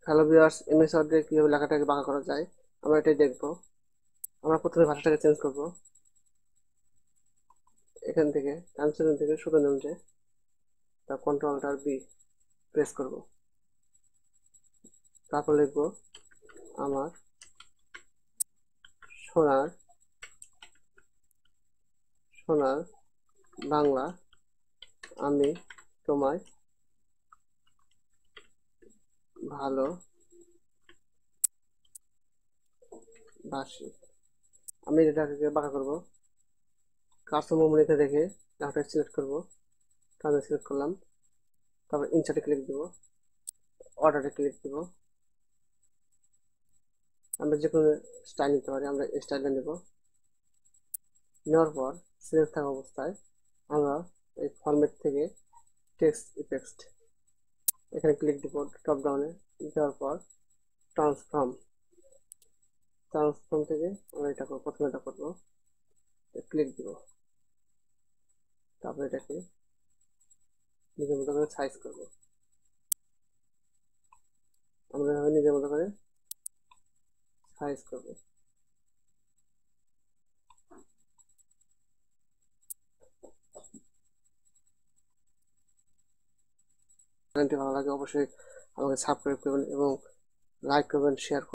Hello viewers, MS word দিয়ে কিভাবে লেখাটাকে বাঁকা করা যায় আমরা এটাই দেখব। আমরা প্রথমে ভাষাটাকে চেঞ্জ করব। এখান থেকে ট্রান্সলেশন থেকে শুধু অনুযায়ী তার কন্ট্রোল-বি প্রেস করব। তারপর লিখব আমার সোনার সোনার বাংলা আমি তোমায় ভালো বাসি। আমি এটাকে বাঁকা করব। কার্সর মুভমেন্ট রেখে রেখে লেখাটা সিলেক্ট করব। তাহলে সিলেক্ট করলাম। তারপর ইনসার্টে ক্লিক দেব, অর্ডারে ক্লিক দেব। আমরা যে কোনো স্টাইল নিতে পারি, আমরা এই স্টাইলটা নেব। নেওয়ার পর সিলেক্ট থাকা অবস্থায় আমরা এই ফরম্যাট থেকে টেক্সট ইফেক্ট এখানে ক্লিক দিব, টপ ডাউনে দেওয়ার পর ট্রান্সফর্ম থেকে আমরা এটা প্রথমে এটা করবো, ক্লিক দিব। তারপর এটাকে নিজের মতো করে সাইজ করব। আমরা এভাবে নিজের মতো করে সাইজ করব। চ্যানেলটি ভালো লাগে অবশ্যই আমাকে সাবস্ক্রাইব করবেন এবং লাইক করবেন, শেয়ার করবেন।